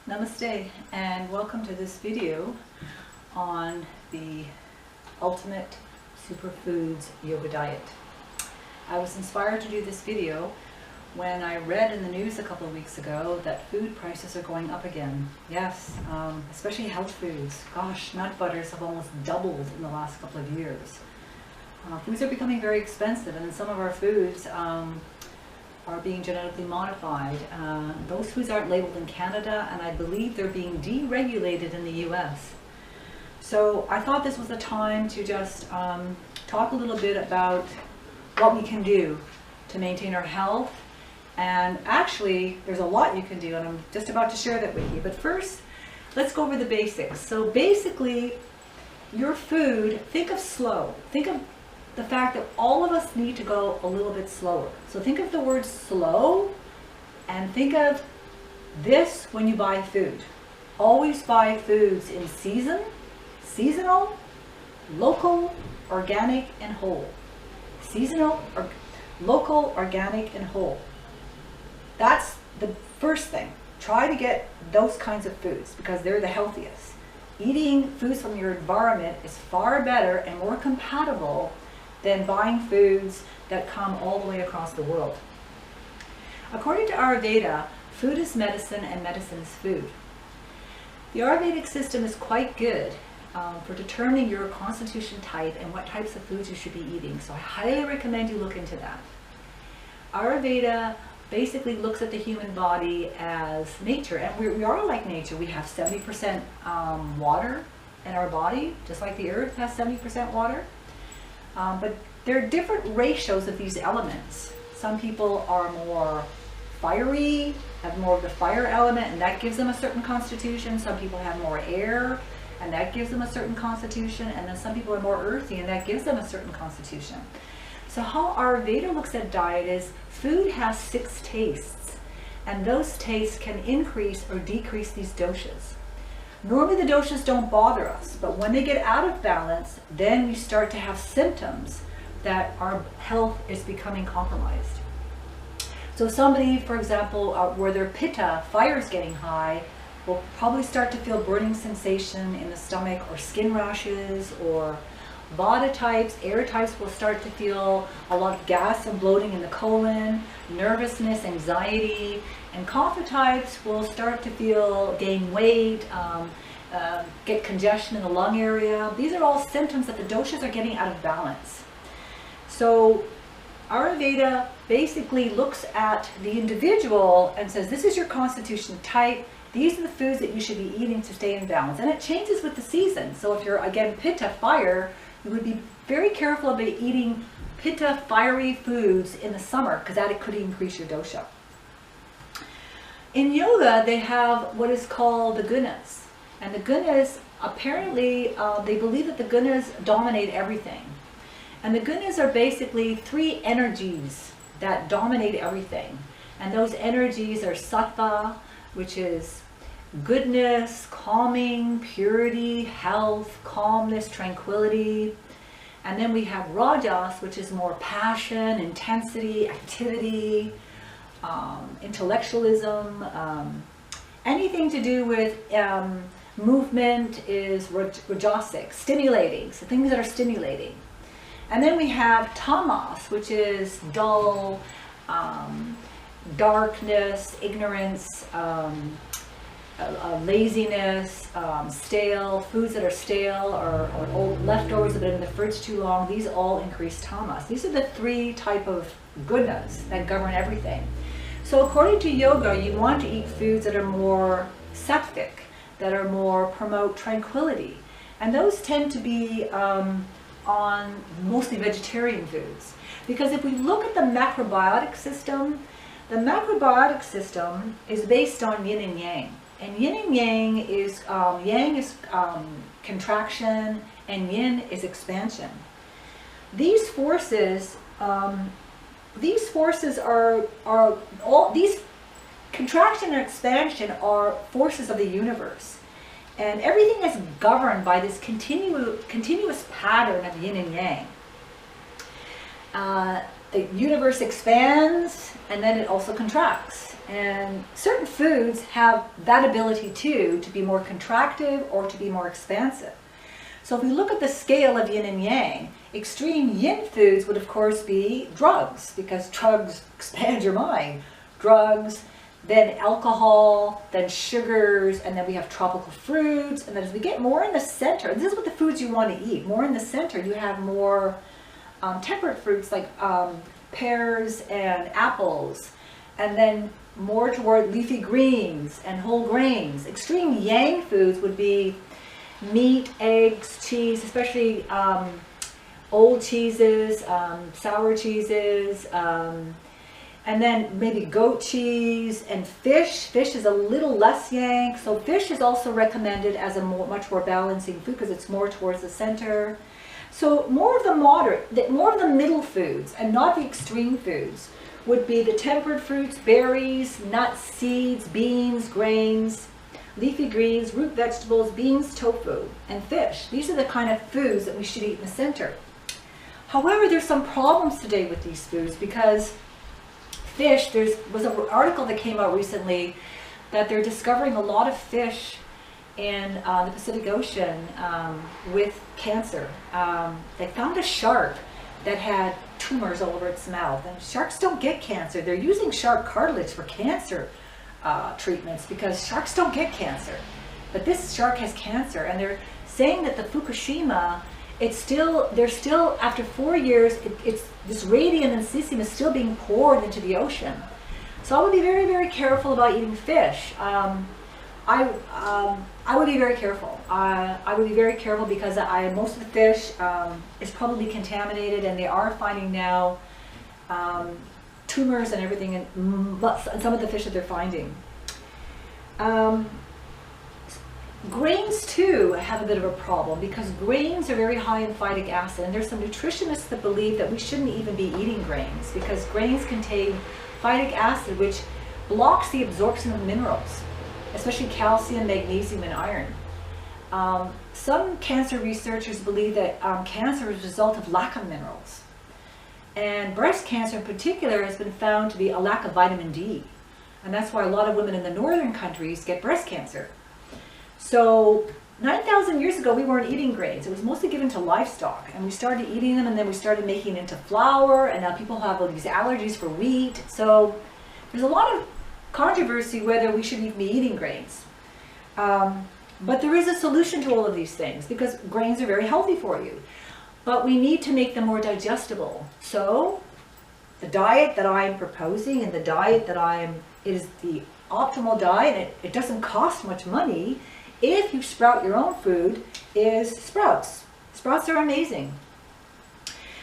Namaste and welcome to this video on the ultimate Superfoods Yoga Diet. I was inspired to do this video when I read in the news a couple of weeks ago that food prices are going up again. Yes, especially health foods. Gosh, nut butters have almost doubled in the last couple of years. Foods are becoming very expensive, and some of our foods are being genetically modified. Those foods aren't labeled in Canada, and I believe they're being deregulated in the US. So I thought this was the time to just talk a little bit about what we can do to maintain our health. And actually, there's a lot you can do, and I'm just about to share that with you. But first, let's go over the basics. So basically, your food, think of slow. Think of the fact that all of us need to go a little bit slower. So think of the word slow and think of this when you buy food. Always buy foods in season, seasonal, local, organic, and whole. Seasonal, local, organic, and whole. That's the first thing. Try to get those kinds of foods because they're the healthiest. Eating foods from your environment is far better and more compatible than buying foods that come all the way across the world. According to Ayurveda, food is medicine and medicine is food. The Ayurvedic system is quite good for determining your constitution type and what types of foods you should be eating. So I highly recommend you look into that. Ayurveda basically looks at the human body as nature, and we are like nature. We have 70% water in our body, just like the earth has 70% water. But there are different ratios of these elements. Some people are more fiery, have more of the fire element, and that gives them a certain constitution. Some people have more air, and that gives them a certain constitution. And then some people are more earthy, and that gives them a certain constitution. So how Ayurveda looks at diet is food has 6 tastes, and those tastes can increase or decrease these doshas. Normally the doshas don't bother us, but when they get out of balance, then we start to have symptoms that our health is becoming compromised. So somebody, for example, where their pitta, fire is getting high, will probably start to feel burning sensation in the stomach or skin rashes, or vata types, air types will start to feel a lot of gas and bloating in the colon, nervousness, anxiety, and kapha types will start to gain weight, get congestion in the lung area. These are all symptoms that the doshas are getting out of balance. So Ayurveda basically looks at the individual and says, this is your constitution type. These are the foods that you should be eating to stay in balance. And it changes with the season. So if you're, again, pitta, fire, you would be very careful about eating pitta, fiery foods in the summer because that could increase your dosha. In yoga, they have what is called the gunas. And the gunas, apparently, they believe that the gunas dominate everything. And the gunas are basically 3 energies that dominate everything. And those energies are sattva, which is goodness, calming, purity, health, calmness, tranquility. And then we have rajas, which is more passion, intensity, activity, intellectualism. Anything to do with movement is rajasic, stimulating, so things that are stimulating. And then we have tamas, which is dull, darkness, ignorance, laziness, stale, foods that are stale or old leftovers that have been in the fridge too long. These all increase tamas. These are the 3 type of gunas that govern everything. So according to yoga, you want to eat foods that are more sattvic, that are more promote tranquility. And those tend to be on mostly vegetarian foods. Because if we look at the macrobiotic system is based on yin and yang. And yin and yang is contraction and yin is expansion. These forces these contraction and expansion are forces of the universe. And everything is governed by this continuous pattern of yin and yang. the universe expands and then it also contracts. And certain foods have that ability too, to be more contractive or to be more expansive. So if we look at the scale of yin and yang, extreme yin foods would of course be drugs, because drugs expand your mind. Drugs, then alcohol, then sugars, and then we have tropical fruits. And then as we get more in the center, this is what the foods you want to eat. More in the center, you have more temperate fruits like pears and apples. And then more toward leafy greens and whole grains. Extreme yang foods would be meat, eggs, cheese, especially old cheeses, sour cheeses, and then maybe goat cheese and fish. Fish is a little less yang, so fish is also recommended as a much more balancing food because it's more towards the center. So more of the moderate, more of the middle foods and not the extreme foods would be the tempered fruits, berries, nuts, seeds, beans, grains, leafy greens, root vegetables, beans, tofu, and fish. These are the kind of foods that we should eat in the center. However, there's some problems today with these foods because fish, there was an article that came out recently that they're discovering a lot of fish in the Pacific Ocean with cancer. They found a shark that had tumors all over its mouth, and sharks don't get cancer. They're using shark cartilage for cancer treatments because sharks don't get cancer. But this shark has cancer, and they're saying that the Fukushima, they're still, after 4 years, this radium and cesium is still being poured into the ocean. So I would be very, very careful about eating fish. I would be very careful. I would be very careful because most of the fish is probably contaminated, and they are finding now tumors and everything in some of the fish that they're finding. Grains too have a bit of a problem because grains are very high in phytic acid, and there's some nutritionists that believe that we shouldn't even be eating grains because grains contain phytic acid, which blocks the absorption of minerals, especially calcium, magnesium, and iron. Some cancer researchers believe that cancer is a result of lack of minerals. And breast cancer in particular has been found to be a lack of vitamin D. And that's why a lot of women in the northern countries get breast cancer. So 9,000 years ago, we weren't eating grains. It was mostly given to livestock. And we started eating them, and then we started making it into flour. And now people have all these allergies for wheat. So there's a lot of controversy whether we should even be eating grains. But there is a solution to all of these things because grains are very healthy for you. But we need to make them more digestible. So the diet that I'm proposing and the diet that is the optimal diet, it doesn't cost much money if you sprout your own food, is sprouts. Sprouts are amazing.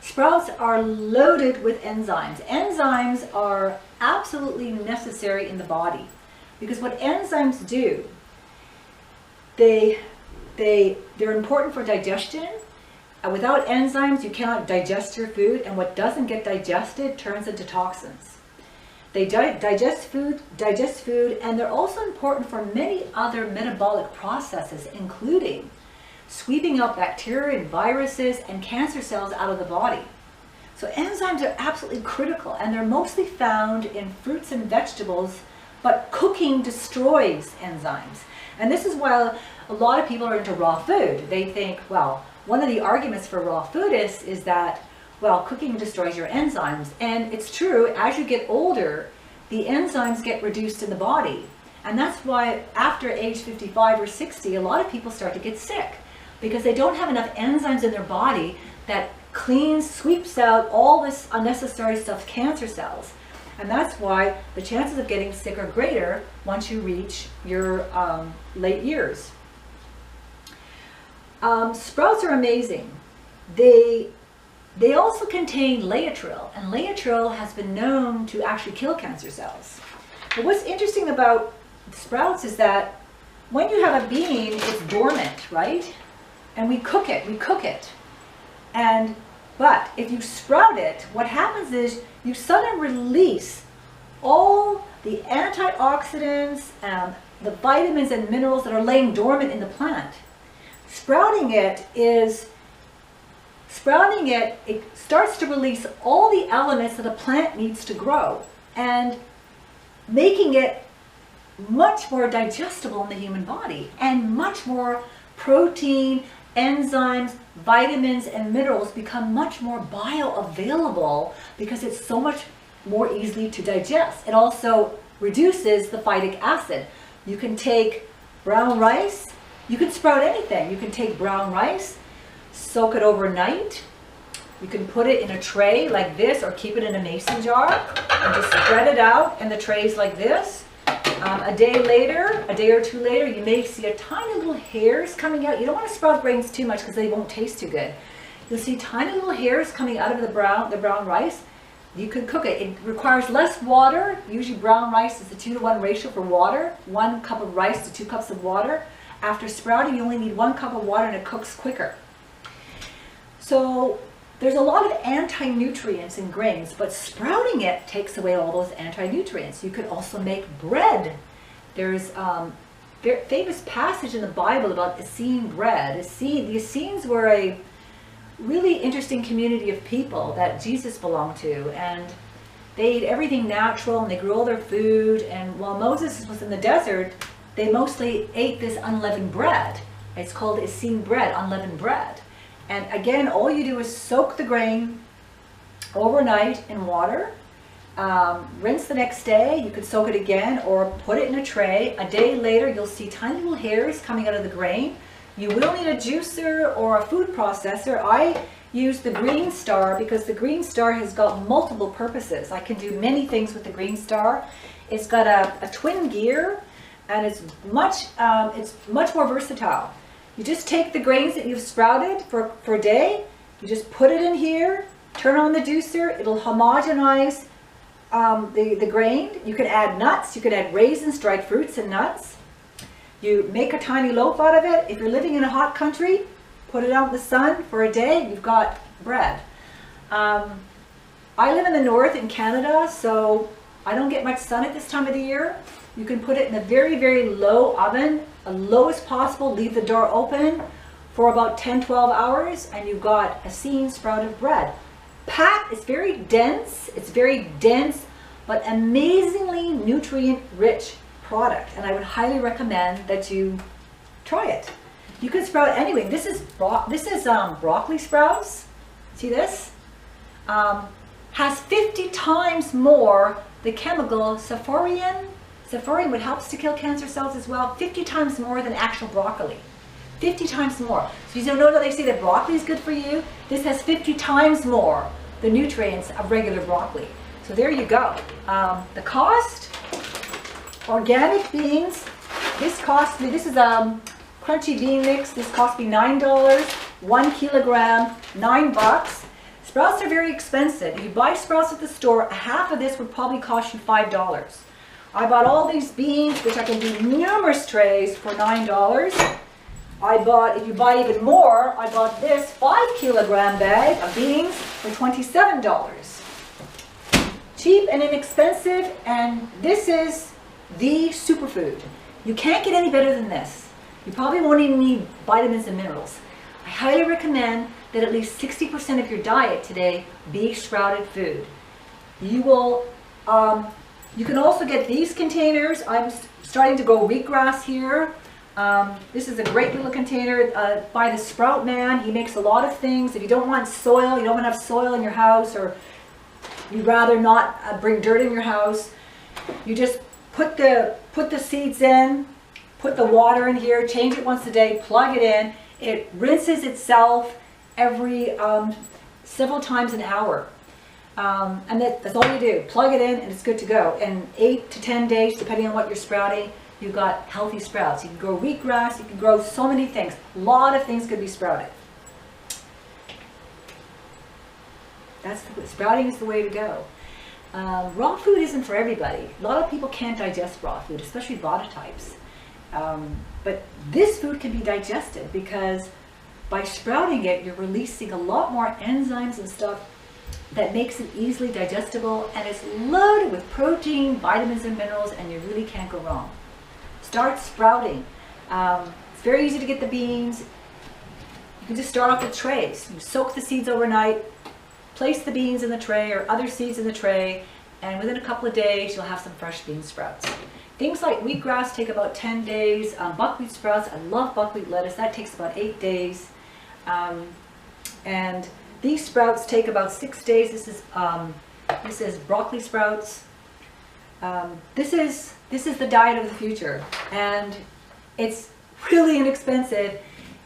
Sprouts are loaded with enzymes. Enzymes are absolutely necessary in the body because what enzymes do, they're important for digestion. Without enzymes, you cannot digest your food, and what doesn't get digested turns into toxins. They digest food, and they're also important for many other metabolic processes, including sweeping out bacteria and viruses and cancer cells out of the body. So enzymes are absolutely critical, and they're mostly found in fruits and vegetables, but cooking destroys enzymes. And this is why a lot of people are into raw food. They think, well, one of the arguments for raw food is that, well, cooking destroys your enzymes. And it's true, as you get older, the enzymes get reduced in the body. And that's why after age 55 or 60, a lot of people start to get sick because they don't have enough enzymes in their body that sweeps out all this unnecessary stuff, cancer cells. And that's why the chances of getting sick are greater once you reach your late years. Sprouts are amazing. They also contain laetrile, and laetrile has been known to actually kill cancer cells. But what's interesting about sprouts is that when you have a bean, it's dormant, right? And we cook it. But if you sprout it, what happens is you suddenly release all the antioxidants and the vitamins and minerals that are laying dormant in the plant. Sprouting it is sprouting it, it starts to release all the elements that a plant needs to grow, and making it much more digestible in the human body, and much more protein, enzymes, vitamins, and minerals become much more bioavailable because it's so much more easily to digest. It also reduces the phytic acid. You can take brown rice, you can sprout anything. You can take brown rice, soak it overnight. You can put it in a tray like this, or keep it in a mason jar and just spread it out in the trays like this. A day later, a day or two later, you may see a tiny little hairs coming out. You don't want to sprout grains too much because they won't taste too good. You'll see tiny little hairs coming out of the brown rice. You can cook it. It requires less water. Usually brown rice is a 2-to-1 ratio for water. 1 cup of rice to 2 cups of water. After sprouting, you only need 1 cup of water and it cooks quicker. So there's a lot of anti-nutrients in grains, but sprouting it takes away all those anti-nutrients. You could also make bread. There's a famous passage in the Bible about Essene bread. The Essenes were a really interesting community of people that Jesus belonged to, and they ate everything natural and they grew all their food. And while Moses was in the desert, they mostly ate this unleavened bread. It's called Essene bread, unleavened bread. And again, all you do is soak the grain overnight in water, rinse the next day. You could soak it again or put it in a tray. A day later, you'll see tiny little hairs coming out of the grain. You will need a juicer or a food processor. I use the Green Star because the Green Star has got multiple purposes. I can do many things with the Green Star. It's got a twin gear, and it's much more versatile. You just take the grains that you've sprouted for a day, you just put it in here, turn on the juicer, it'll homogenize the grain. You can add nuts, you can add raisins, dried fruits and nuts. You make a tiny loaf out of it. If you're living in a hot country, put it out in the sun for a day, you've got bread. I live in the north in Canada, so I don't get much sun at this time of the year. You can put it in a very, very low oven, as low as possible, leave the door open for about 10-12 hours, and you've got Essene sprouted bread. It's very dense, but amazingly nutrient-rich product, and I would highly recommend that you try it. You can sprout anyway. This is broccoli sprouts. See this? Has 50 times more the chemical saforian. Saforian, which helps to kill cancer cells as well, 50 times more than actual broccoli. 50 times more. So you don't know that they say that broccoli is good for you? This has 50 times more the nutrients of regular broccoli. So there you go. The cost, organic beans, this is a crunchy bean mix. This cost me $9, 1 kilogram, $9. Sprouts are very expensive. If you buy sprouts at the store, half of this would probably cost you $5. I bought all these beans, which I can do numerous trays, for $9. If you buy even more, I bought this 5-kilogram bag of beans for $27. Cheap and inexpensive, and this is the superfood. You can't get any better than this. You probably won't even need vitamins and minerals. I highly recommend that at least 60% of your diet today be sprouted food. You will, you can also get these containers. I'm starting to grow wheatgrass here. This is a great little container by the Sprout Man. He makes a lot of things. If you don't want soil, you don't want to have soil in your house, or you'd rather not bring dirt in your house, you just put the seeds in, put the water in here, change it once a day, plug it in. It rinses itself every several times an hour. And that's all you do. Plug it in and it's good to go. And 8 to 10 days, depending on what you're sprouting, you've got healthy sprouts. You can grow wheatgrass, you can grow so many things. A lot of things could be sprouted. Sprouting is the way to go. Raw food isn't for everybody. A lot of people can't digest raw food, especially Vata types. But this food can be digested because by sprouting it, you're releasing a lot more enzymes and stuff that makes it easily digestible, and it's loaded with protein, vitamins and minerals, and you really can't go wrong. Start sprouting. It's very easy to get the beans. You can just start off with trays. You soak the seeds overnight, place the beans in the tray or other seeds in the tray, and within a couple of days you'll have some fresh bean sprouts. Things like wheatgrass take about 10 days. Buckwheat sprouts, I love buckwheat lettuce, that takes about 8 days. And these sprouts take about 6 days. This is broccoli sprouts. This is the diet of the future, and it's really inexpensive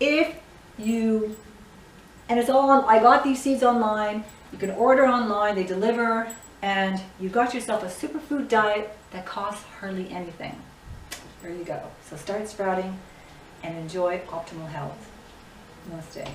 if you, and it's all on, I got these seeds online. You can order online, they deliver, and you've got yourself a superfood diet that costs hardly anything. There you go. So start sprouting and enjoy optimal health. Namaste.